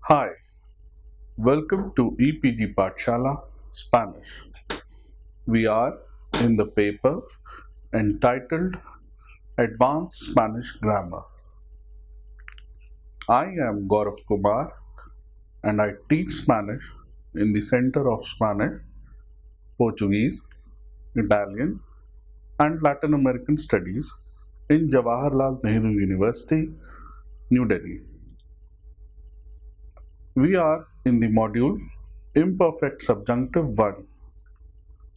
Hi, welcome to EPG Pathshala Spanish. We are in the paper entitled Advanced Spanish Grammar. I am Gaurav Kumar and I teach Spanish in the Center of Spanish, Portuguese, Italian, and Latin American Studies in Jawaharlal Nehru University, New Delhi. We are in the module Imperfect Subjunctive 1.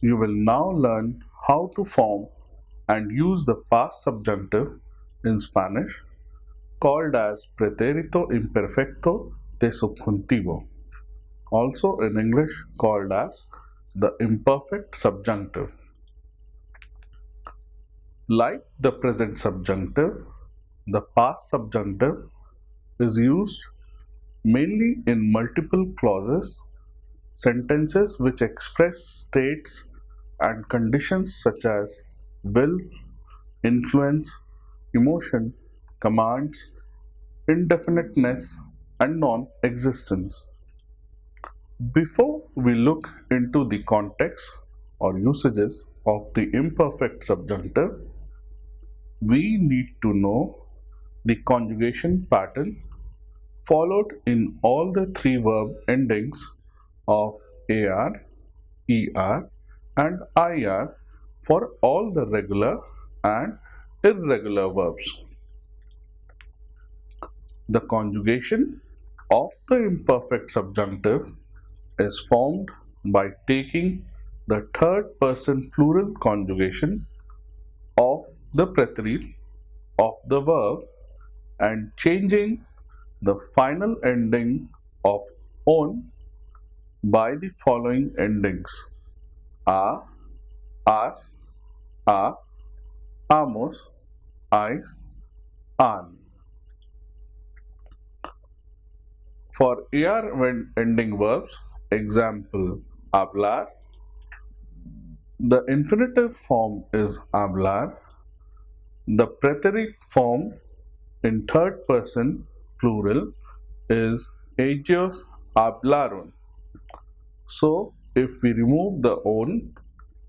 You will now learn how to form and use the past subjunctive in Spanish called as pretérito imperfecto de subjuntivo, also in English called as the imperfect subjunctive. Like the present subjunctive, the past subjunctive is used mainly in multiple clauses, sentences which express states and conditions such as will, influence, emotion, commands, indefiniteness, and non-existence. Before we look into the context or usages of the imperfect subjunctive, we need to know the conjugation pattern followed in all the three verb endings of AR, ER, and IR for all the regular and irregular verbs. The conjugation of the imperfect subjunctive is formed by taking the third person plural conjugation of the preterite of the verb and changing the final ending of on by the following endings: a, as, a, amos, ais, an. For AR ending verbs, example hablar, the infinitive form is hablar, the preterite form in third person plural is ellos hablaron. So if we remove the on,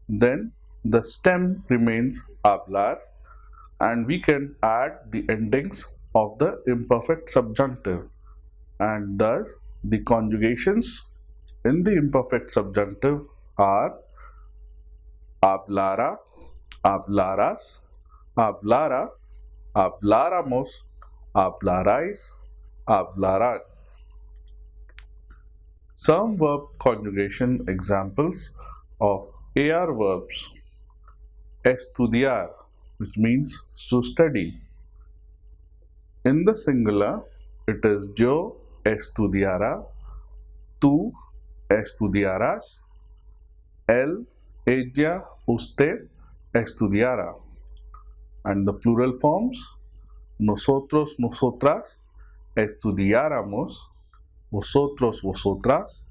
then the stem remains hablar and we can add the endings of the imperfect subjunctive, and thus the conjugations in the imperfect subjunctive are hablara, hablaras, hablara, habláramos, hablarais, hablarán. Some verb conjugation examples of AR verbs: estudiar, which means to study. In the singular, it is yo estudiara, tú estudiarás, él, ella, usted estudiara. And the plural forms: nosotros, nosotras estudiáramos, vosotros, vosotras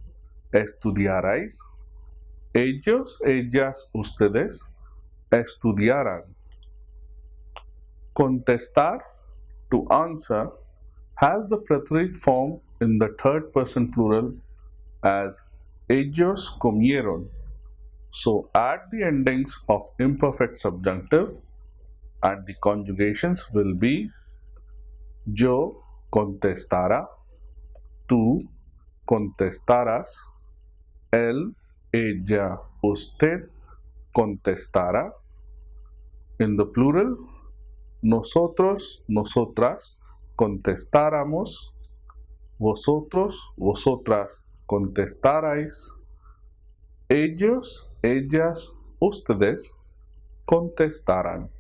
estudiarais, ellos, ellas, ustedes estudiaran. Contestar, to answer, has the preterite form in the third person plural as ellos comieron. So add the endings of imperfect subjunctive and the conjugations will be yo contestara, tú contestarás, él, ella, usted contestará. In the plural, nosotros, nosotras contestáramos, vosotros, vosotras contestarais, ellos, ellas, ustedes contestarán.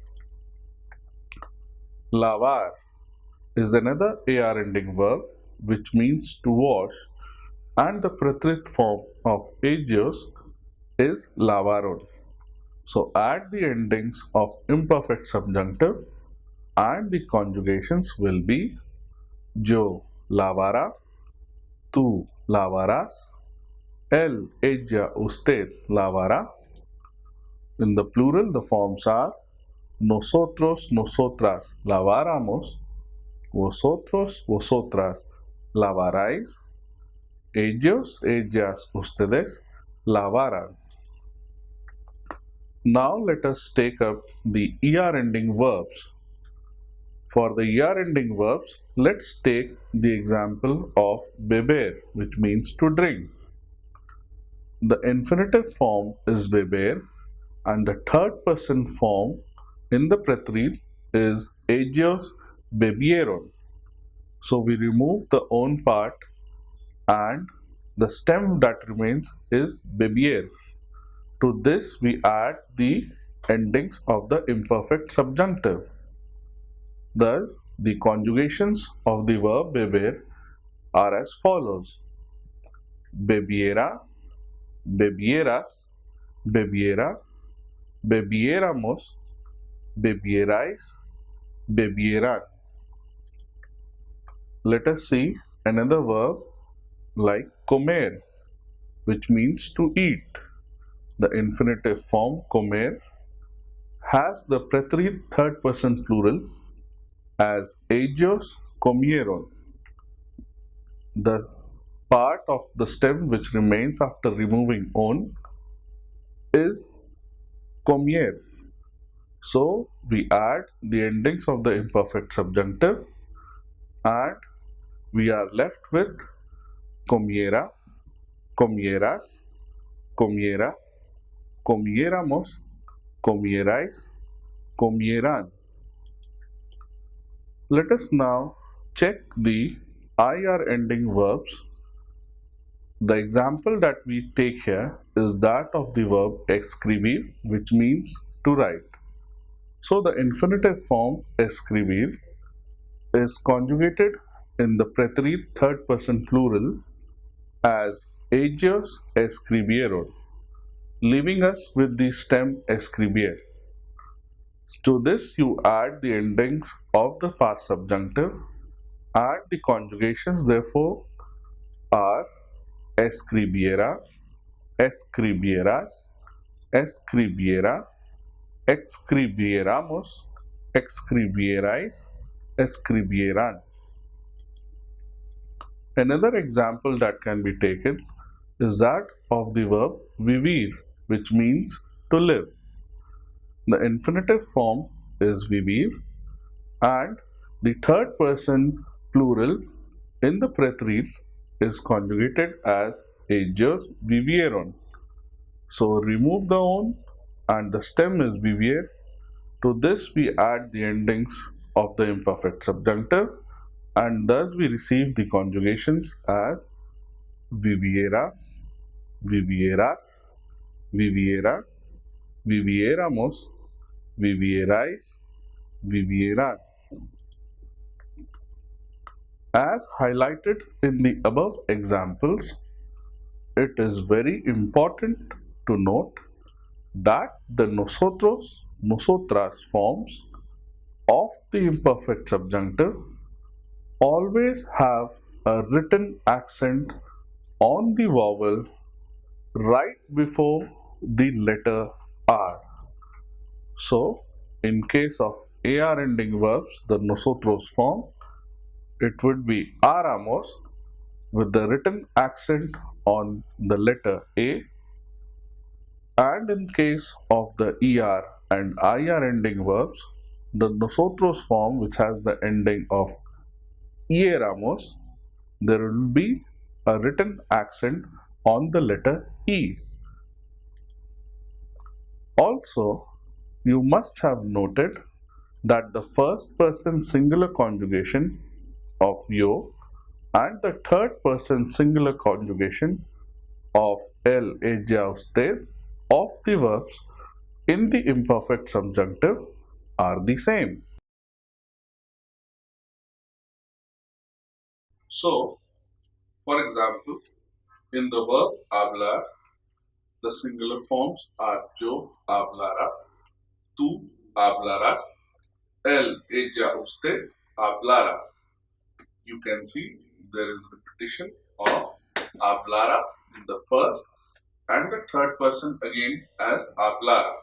Lavar is another AR ending verb which means to wash, and the preterite form of ellos is lavaron. So add the endings of imperfect subjunctive and the conjugations will be yo lavará, tú lavarás, él, ella, usted lavará. In the plural, the forms are nosotros, nosotras laváramos, vosotros, vosotras lavaráis, Ellos, ellas, ustedes lavaran. Now let us take up the ER ending verbs. For the ER ending verbs, let's take the example of beber, which means to drink. The infinitive form is beber and the third person form in the preterite is ellos bebieron. So we remove the own part and the stem that remains is bebier. To this we add the endings of the imperfect subjunctive. Thus, the conjugations of the verb beber are as follows: bebiera, bebieras, bebiera, bebiéramos, bebierais, bebieran. Let us see another verb like comer, which means to eat. The infinitive form comer has the preterite third person plural as ellos comieron. The part of the stem which remains after removing on is comier. So we add the endings of the imperfect subjunctive and we are left with comiera, comieras, comiera, comiéramos, comierais, comieran. Let us now check the IR ending verbs. The example that we take here is that of the verb escribir, which means to write. So the infinitive form escribir is conjugated in the preterite third person plural as ellos escribieron, leaving us with the stem escribir. To this you add the endings of the past subjunctive and the conjugations therefore are escribiera, escribieras, escribiera, escribiéramos, escribierais, escribieran. Another example that can be taken is that of the verb vivir, which means to live. The infinitive form is vivir and the third person plural in the preterite is conjugated as ellos vivieron. So remove the on and the stem is vivier. To this we add the endings of the imperfect subjunctive and thus we receive the conjugations as viviera, vivieras, viviera, viviéramos, vivierais, vivieran. As highlighted in the above examples, it is very important to note that the nosotros, nosotras forms of the imperfect subjunctive always have a written accent on the vowel right before the letter R. So, in case of AR ending verbs, the nosotros form, it would be aramos with the written accent on the letter A, and in case of the ER and IR ending verbs, the nosotros form which has the ending of ieramos, there will be a written accent on the letter E. Also, you must have noted that the first person singular conjugation of yo and the third person singular conjugation of él, ella, usted of the verbs in the imperfect subjunctive are the same. So, for example, in the verb hablar, the singular forms are yo hablará, tú hablarás, él, ella, usted hablará. You can see there is repetition of hablará in the first and the third person again as hablará.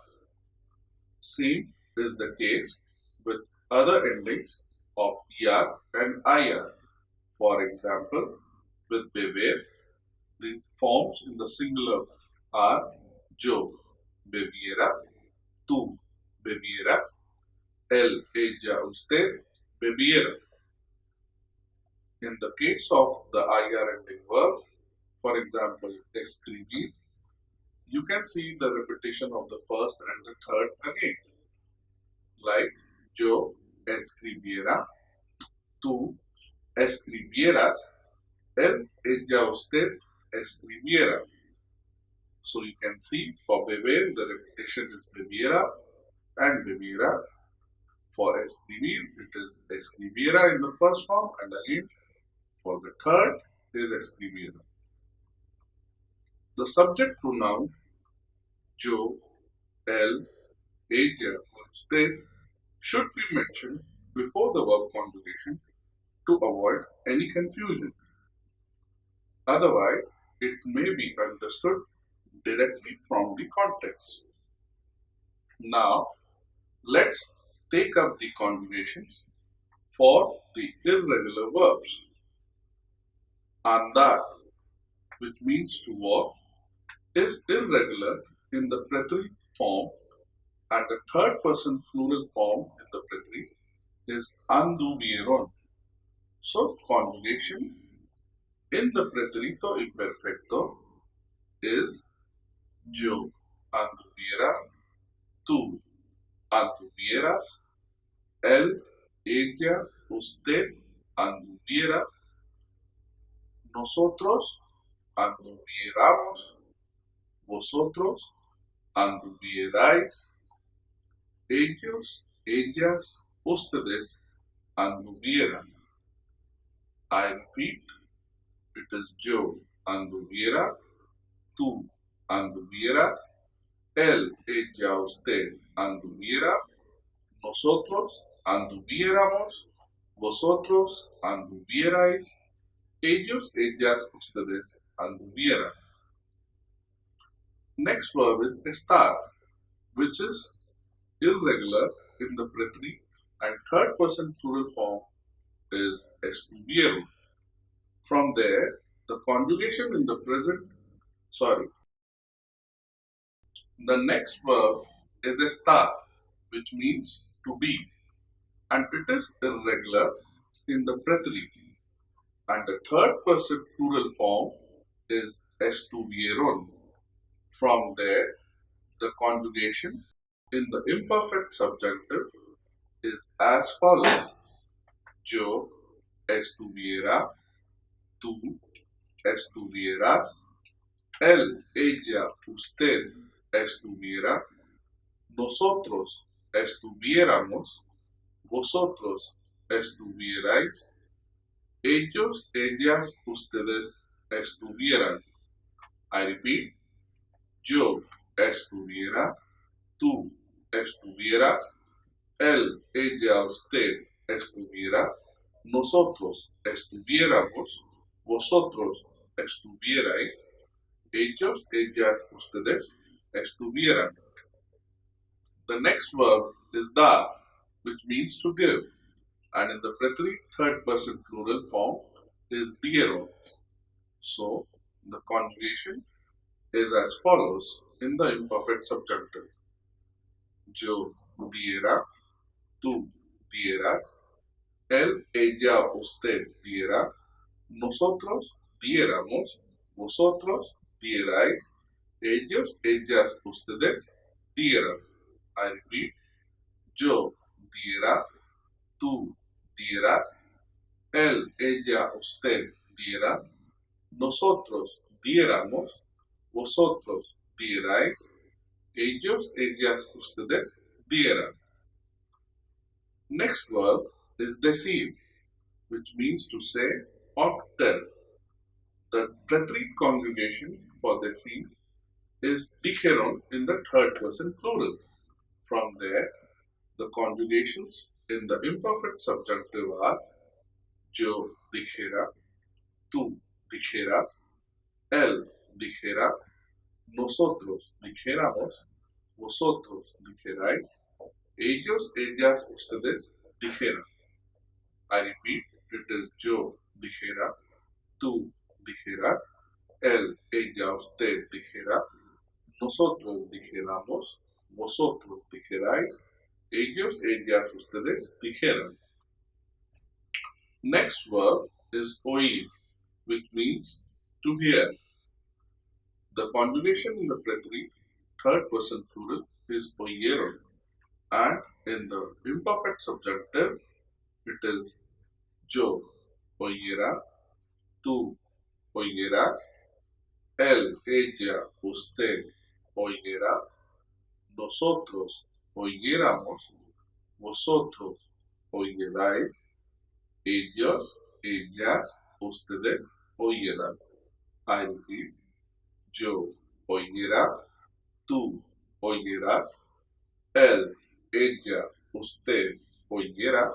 Same is the case with other endings of er and ir. For example, with beber, The forms in the singular are yo bebiera, tú bebieras, él, ella, usted bebiera. In the case of the IR ending verb, for example, escribir, you can see the repetition of the first and the third again. Like yo escribiera, tú escribieras, él, ella, usted escribiera. So you can see for beber the repetition is bebiera and bebiera. For escribir it is escribiera in the first form, and again for the third is escribiera. The subject pronoun yo, él, ella, or usted should be mentioned before the verb conjugation to avoid any confusion. Otherwise, it may be understood directly from the context. Now, let's take up the conjugations for the irregular verbs. Andar, which means to walk, is irregular in the preterite form, and the third person plural form in the preterite is anduvieron. So, conjugation in the preterito imperfecto is yo anduviera, tú anduvieras, él, ella, usted anduviera, nosotros anduviéramos, vosotros anduvierais, ellos, ellas, ustedes anduvieran. I repeat, it is yo anduviera, tú anduvieras, él, ella, usted anduviera, nosotros anduviéramos, vosotros anduvierais, ellos, ellas, ustedes anduvieran. Next verb is estar, which is irregular in the preterite and third person plural form is estuvieron. From there, the conjugation in the the next verb is estar, which means to be, and it is irregular in the preterite, and the third person plural form is estuvieron. From there, the conjugation in the imperfect subjunctive is as follows: yo estuviera, tú estuvieras, él, ella, usted estuviera, nosotros estuviéramos, vosotros estuvierais, ellos, ellas, ustedes estuvieran. I repeat, yo estuviera, tú estuvieras, él, ella, usted estuviera, nosotros estuviéramos, vosotros estuvierais, ellos, ellas, ustedes estuvieran. The next verb is dar, which means to give, and in the preterite third person plural form is dieron. So, the conjugation is as follows in the imperfect subjunctive: yo diera, tú dieras, él, ella, usted diera, nosotros diéramos, vosotros dierais, ellos, ellas, ustedes dieran. I repeat, yo diera, tú dieras, él, ella, usted diera, nosotros diéramos, vosotros dierais, ellos, ellas, ustedes dieran. Next verb is decir, which means to say or tell. The preterite conjugation for decir is dijeron in the third person plural. From there, the conjugations in the imperfect subjunctive are yo dijera, tú dijeras, él dijera, nosotros dijéramos, vosotros dijerais, ellos, ellas, ustedes dijeran. I repeat, it is yo dijera, tú dijeras, él, ella, usted dijera, nosotros dijéramos, vosotros dijerais, ellos, ellas, ustedes dijeran. Next verb is oír, which means to hear. The conjugation in the preterite third person plural is oyeron, and in the imperfect subjunctive it is yo oyera, tú oyeras, él, ella, usted oyera, nosotros oyéramos, vosotros oyerais, ellos, ellas, ustedes oyeran. I repeat, yo oyera, tú oyeras, él, ella, usted oyera,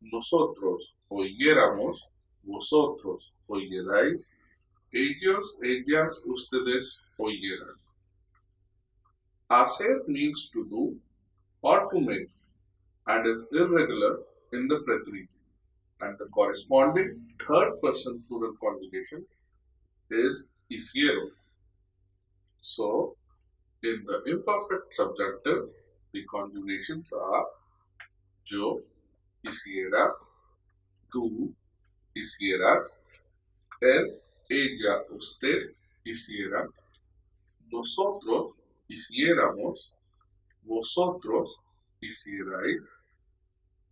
nosotros oyéramos, vosotros oyerais, ellos, ellas, ustedes oyeran. Hacer means to do or to make and is irregular in the preterite, and the corresponding third person plural conjugation is hicieron. So, in the imperfect subjunctive, the conjugations are yo hiciera, tú hicieras, él, ella, usted hiciera, nosotros hiciéramos, vosotros hicierais,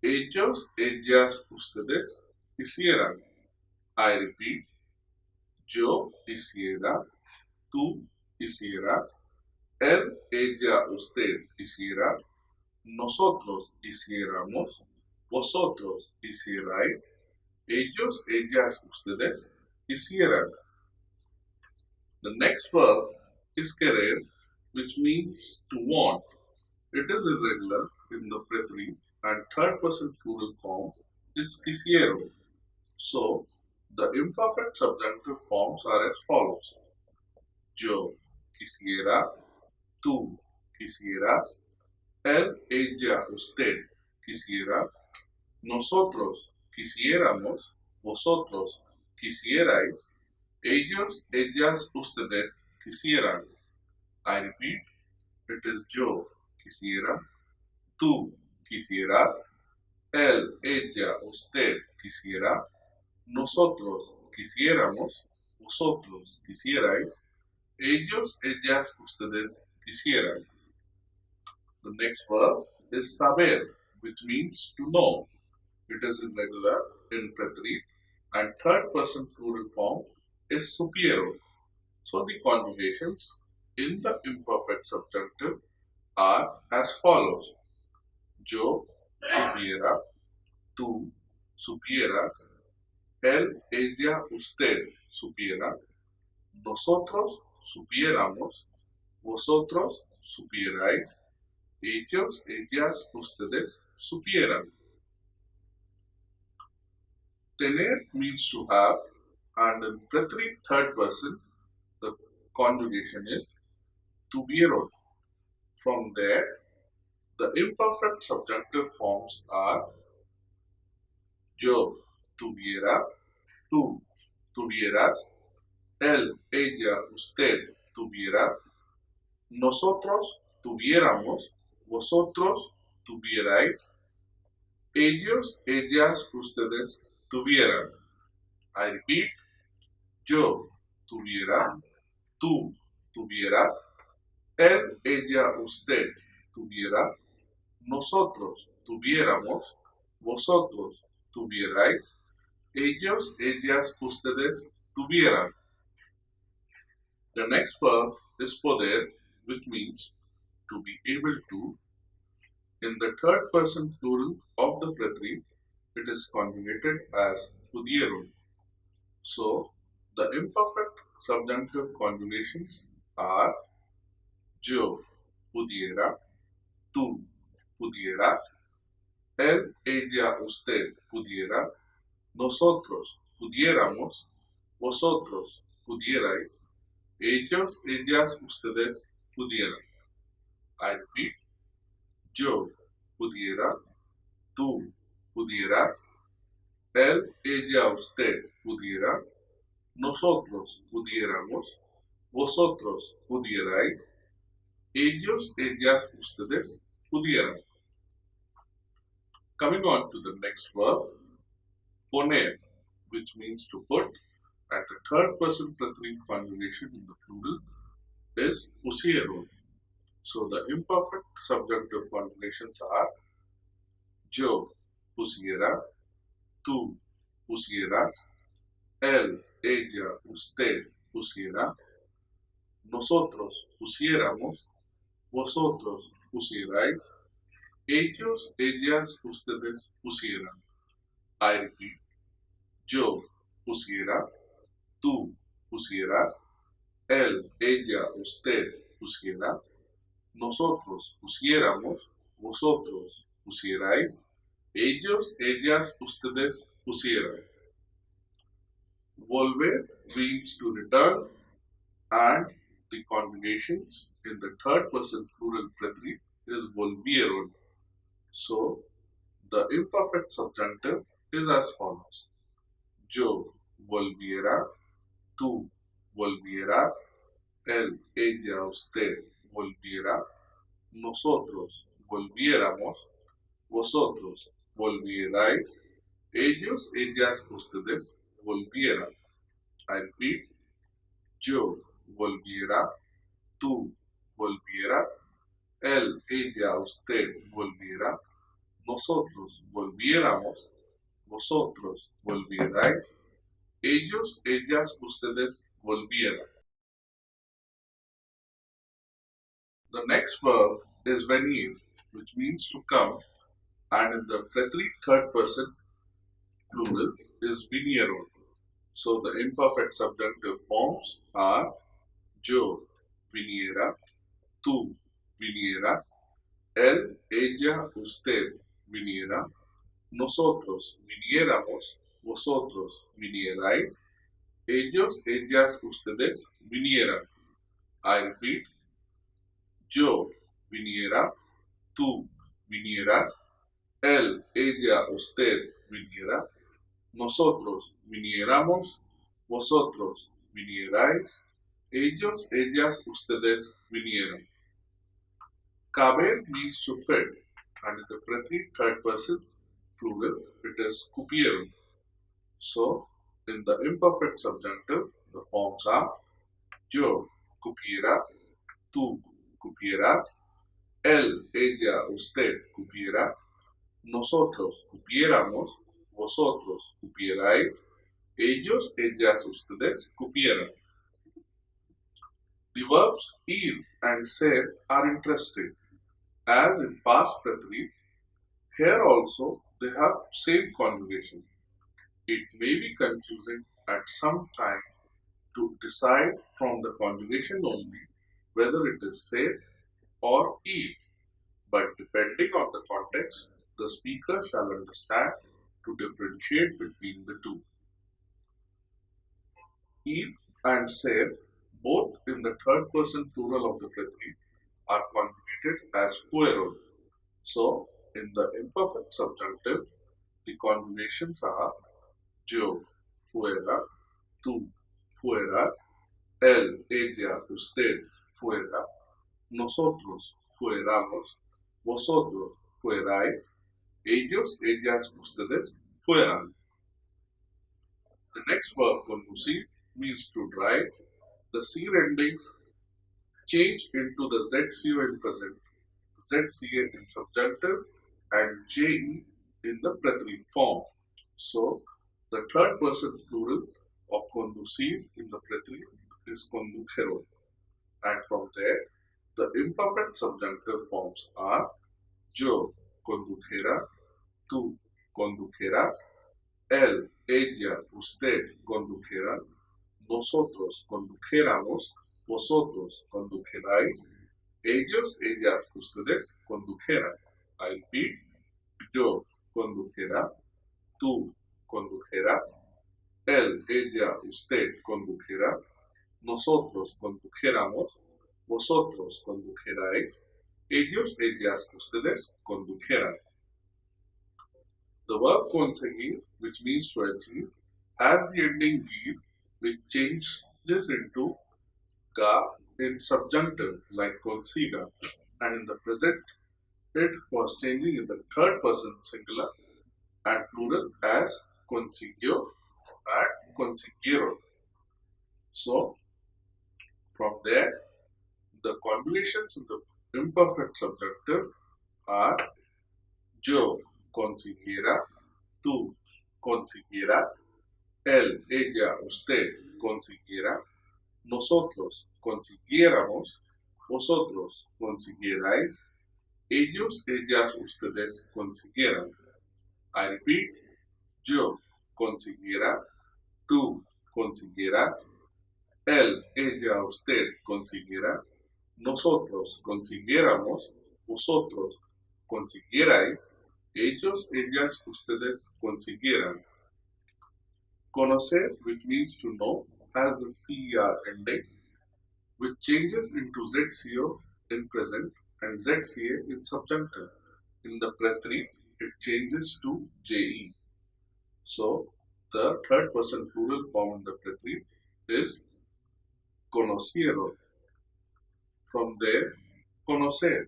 ellos, ellas, ustedes hicieran. I repeat, yo hiciera, tú hicieras, él, ella, usted hiciera, nosotros hiciéramos, vosotros hicierais, ellos, ellas, ustedes hicieran. The next verb is querer, which means to want. It is irregular in the preterite and third person plural form is quisieron. So, the imperfect subjunctive forms are as follows. Yo quisiera, tú quisieras, él, ella, usted quisiera, nosotros quisiéramos, vosotros quisierais, ellos, ellas, ustedes quisieran. I repeat, it is yo quisiera, tú quisieras, él, ella, usted quisiera, nosotros quisiéramos, vosotros quisierais, ellos, ellas, ustedes quisieran. The next verb is saber, which means to know. It is irregular in preterite and third person plural form is supieron. So the conjugations in the imperfect subjunctive are as follows. Yo supiera, tú supieras, él, ella, usted supiera, nosotros supiéramos, vosotros supierais, ellos, ellas, ustedes supieran. Tener means to have, and in preterite third person, the conjugation is tuvieron. From there, the imperfect subjunctive forms are yo tuviera, tú tuvieras, él, ella, usted tuviera, nosotros tuviéramos, vosotros tuvierais, ellos, ellas, ustedes tuvieran. I repeat, yo tuviera, tú tuvieras, él, ella, usted tuviera, nosotros tuviéramos, vosotros tuvierais, ellos, ellas, ustedes tuvieran. The next verb is poder, which means to be able to. In the third person plural of the preterite, it is conjugated as pudieron. So, the imperfect subjunctive conjugations are yo pudiera, tú pudieras, él, ella, usted pudiera, nosotros pudiéramos, vosotros pudierais, ellos, ellas, ustedes pudieran. I repeat, yo pudiera, tú pudieras, él, ella, usted pudiera, nosotros pudiéramos, vosotros pudierais, ellos, ellas, ustedes pudieran. Coming on to the next verb, poner, which means to put, and the third person preterite conjugation in the plural is pusieron. So the imperfect subjunctive conjugations are yo pusiera, tú pusieras, él, ella, usted pusiera, nosotros pusiéramos, vosotros pusierais, ellos, ellas, ustedes pusieran. I repeat, yo pusiera, tú pusieras, él, ella, usted pusiera, nosotros pusiéramos, vosotros pusierais, ellos, ellas, ustedes pusieran. Volver means to return, and the conjugations in the third person plural preterite is volvieron. So the imperfect subjunctive is as follows: yo volviera, tú volvieras, él, ella, usted volviera, nosotros volviéramos, vosotros volvierais, ellos, ellas, ustedes volvieran. I repeat, yo volviera, tú volvieras, él, ella, usted volviera, nosotros volviéramos, vosotros volvierais, ellos, ellas, ustedes volvieran. The next verb is venir, which means to come, and in the preterite third person plural is vinieron. So the imperfect subjunctive forms are yo viniera, tú vinieras, él, ella, usted viniera, nosotros viniéramos, vosotros vinierais, ellos, ellas, ustedes vinieran. I repeat, yo viniera, tú vinieras, él, ella, usted viniera, nosotros viniéramos, vosotros vinierais, ellos, ellas, ustedes vinieran. Caber means to fit, and in the preterite third person plural it is cupieron. So in the imperfect subjunctive the forms are yo cupiera, tú cupieras, él, ella, usted cupiera, nosotros cupiéramos, vosotros cupierais, ellos, ellas, ustedes cupieran. The verbs ir and ser are interesting. As in past preterite, here also they have same conjugation. It may be confusing at some time to decide from the conjugation only whether it is ser or ir, but depending on the context, the speaker shall understand to differentiate between the two. Ir and ser, both in the third person plural of the preterite, are conjugated as fueron. So, in the imperfect subjunctive, the conjugations are yo fuera, tú fueras, él, ella, usted fuera, nosotros fuéramos, vosotros fuerais, ellos, ellas, ustedes fueran. The next verb, conducir, means to drive. The CIR endings change into the ZCO in present, ZCA in subjunctive, and JE in the preterite form. So, the third person plural of conducir in the preterite is condujeron, and from there, the imperfect subjunctive forms are yo condujera, tú condujeras, él, ella, usted condujeran, nosotros condujéramos, vosotros condujerais, ellos, ellas, ustedes condujeran. I repeat, yo condujera, tú condujeras, él, ella, usted condujera, nosotros condujéramos, vosotros condujerais, ellos, ellas, ustedes condujeran. The verb conseguir, which means to achieve, has the ending ir, which changes into ga in subjunctive like consiga, and in the present it was changing in the third person singular and plural as consiglio and consigliero. So from there, the conjugations in the imperfect subjunctive are yo consigliera, tú consiglieras, él, ella, usted consiguiera, nosotros consiguiéramos, vosotros consiguierais, ellos, ellas, ustedes consiguieran. I repeat, yo consiguiera, tú consiguieras, él, ella, usted consiguiera, nosotros consiguiéramos, vosotros consiguierais, ellos, ellas, ustedes consiguieran. Conocer, which means to know, has the CR ending, which changes into ZCO in present and ZCA in subjunctive. In the preterite, it changes to JE. So, the third person plural form in the preterite is conocieron. From there, conocer,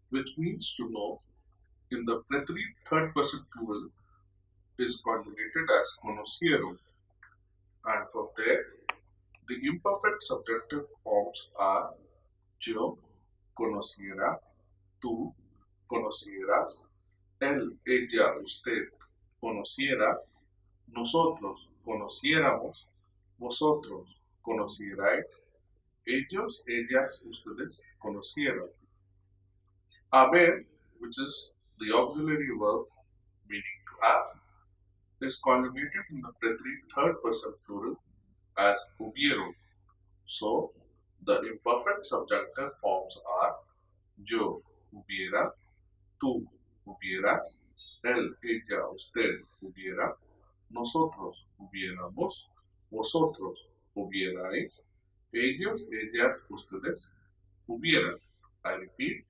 which means to know, in the preterite third person plural is conjugated as conocieron. And from there, the imperfect subjunctive forms are yo conociera, tú conocieras, él, ella, usted conociera, nosotros conociéramos, vosotros conocierais, ellos, ellas, ustedes conocieran. Haber, which is the auxiliary verb meaning to have, is conjugated in the preterite third person plural as hubieron. So, the imperfect subjunctive forms are yo hubiera, tú hubieras, él, ella, usted hubiera, nosotros hubiéramos, vosotros hubierais, ellos, ellas, ustedes hubieran. I repeat,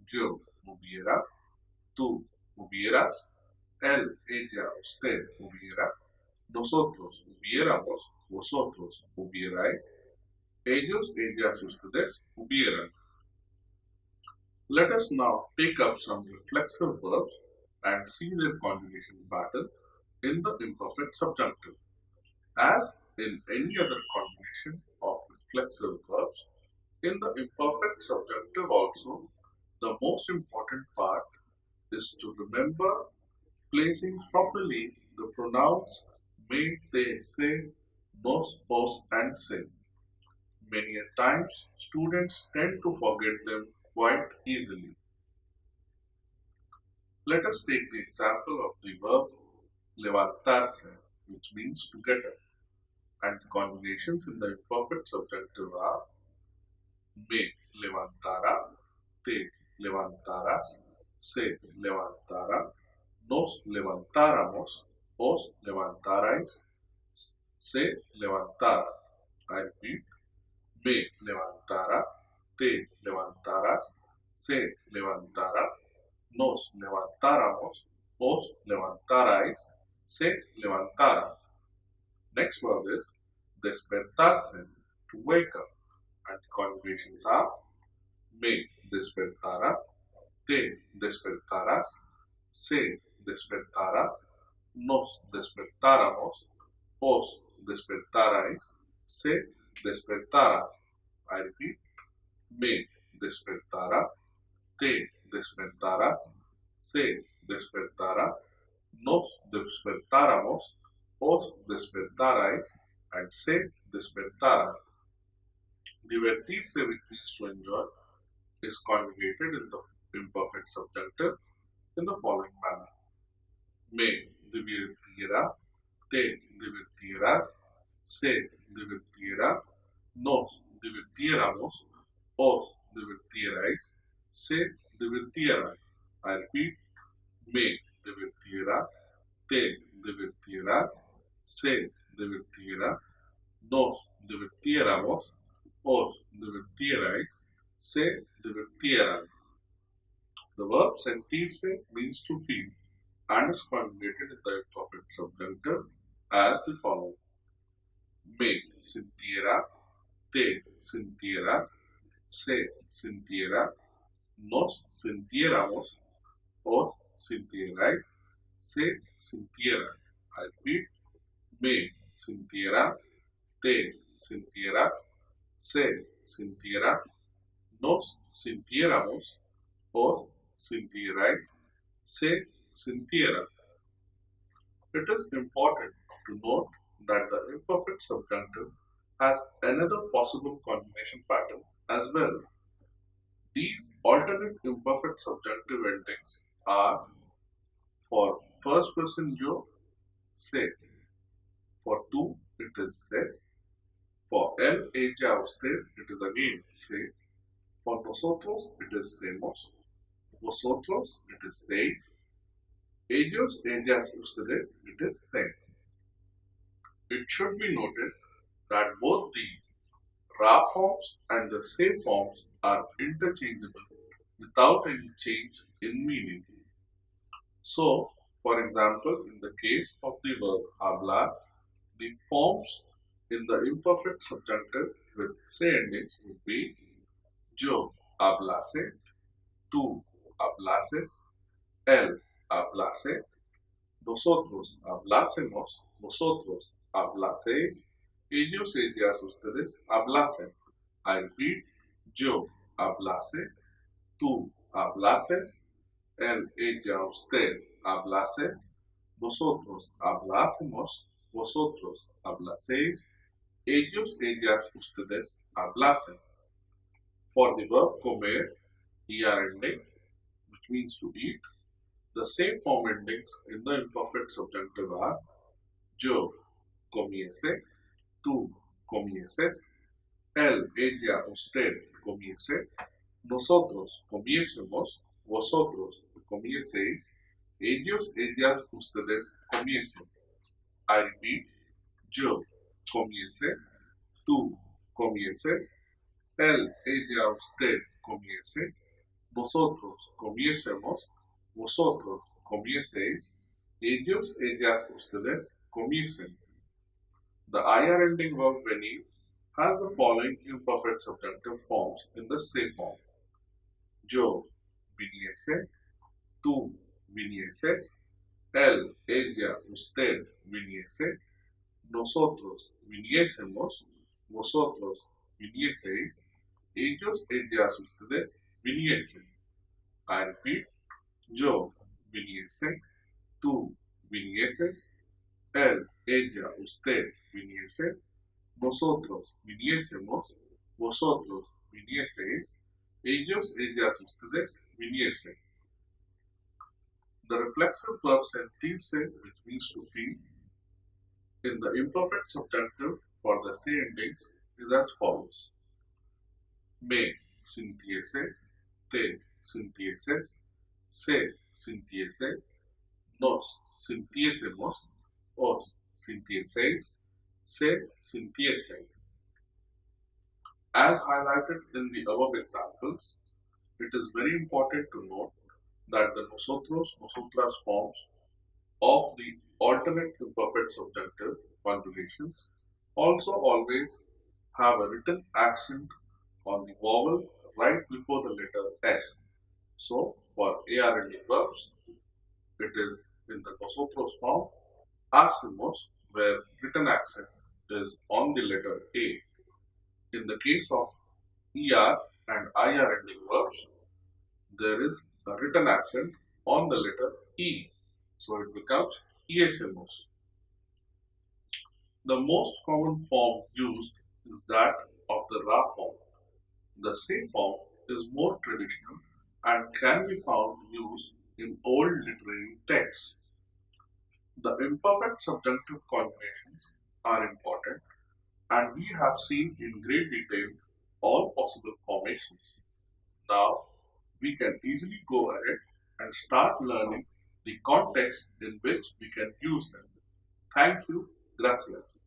yo hubiera, tú hubieras, él, ella, usted hubiera, nosotros hubiéramos, vosotros hubierais, ellos, ellas, ustedes hubieran. Let us now take up some reflexive verbs and see their conjugation pattern in the imperfect subjunctive. As in any other conjugation of reflexive verbs, in the imperfect subjunctive also, the most important part is to remember placing properly the pronouns me, they, say, nos, os, and se. Many a times, students tend to forget them quite easily. Let us take the example of the verb levantarse, which means to get up, and conjugations in the imperfect subjunctive are me levantara, te levantarás, se levantara, nos levantáramos, os levantarais, se levantara. I repeat, me levantara, te levantarás, se levantara, nos levantáramos, os levantarais, se levantara. Next verb is despertarse, to wake up, and conjugations are me despertara, te despertarás, se despertara, nos despertáramos, os despertarais, se despertara. I repeat, me despertara, te despertarás, se despertara, nos despertáramos, os despertarais, and se despertara. Divertirse, which means to enjoy, is conjugated in the imperfect subjunctive in the following manner. Me divirtiera, te divertirás, se divirtiera, nos divirtiéramos, os divirtierais, se divirtiera. I repeat, me divirtiera, te divertirás, se divirtiera, nos divirtiéramos, os divirtierais, se divirtieran. The verb sentirse means to feel and is conjugated in the imperfect subjunctive as the following. Me sintiera, te sintieras, se sintiera, nos sintiéramos, os sintierais, se sintiera. I repeat, me sintiera, te sintieras, se sintiera, nos sintiéramos, os sintierais, se sintiera. It is important to note that the imperfect subjunctive has another possible conjugation pattern as well. These alternate imperfect subjunctive endings are for first person yo, se. For tú, it is ses. For él, ella, usted, it is again se. For nosotros, it is semos. Vosotros, it is seis. Ellos, ellas, ustedes, it is se. It should be noted that both the ra forms and the se forms are interchangeable without any change in meaning. So, for example, in the case of the verb hablar, the forms in the imperfect subjunctive with se endings would be yo hablase, tú hablases, él hablase, nosotros hablásemos, vosotros hablaseis, ellos, ellas, ustedes hablasen. I repeat, yo hablase, tú hablases, él, ella, usted hablase, vosotros hablásemos, vosotros hablaseis, ellos, ellas, ustedes hablasen. For the verb comer, ir ending, which means to eat, the same form endings in the imperfect subjunctive are yo comiese, tú comieses, él, ella, usted comiese, nosotros comiésemos, vosotros comieseis, ellos, ellas, ustedes comiesen. I repeat, yo comiese, tú comieses, él, ella, usted comiese, nosotros comiésemos, vosotros comieseis, ellos, ellas, ustedes comiesen. The ir ending verb venir has the following imperfect subjunctive forms in the se form. Yo viniese, tú vinieses, él, ella, usted viniese, nosotros viniésemos, vosotros vinieseis, ellos, ellas, ustedes viniesen. I repeat, yo viniese, tú vinieses, él, ella, usted viniese, nosotros viniésemos, vosotros vinieseis, ellos, ellas, ustedes viniesen. The reflexive verb sentirse, which means to feel, in the imperfect subjunctive for the se endings is as follows. Me sintiese, te sintieses, se sintiese, nos sintiésemos, os sintieseis, se sintiesen. As highlighted in the above examples, it is very important to note that the nosotros, nosotras forms of the alternate imperfect subjunctive conjugations also always have a written accent on the vowel right before the letter S. So, for ir ending verbs, it is in the nosotros form, hacemos, where written accent is on the letter A. In the case of ER and IR ending verbs, there is a written accent on the letter E. So it becomes iésemos. The most common form used is that of the ra form. The se form is more traditional and can be found used in old literary texts. The imperfect subjunctive conjugations are important, and we have seen in great detail all possible formations. Now, we can easily go ahead and start learning the context in which we can use them. Thank you. Gracias.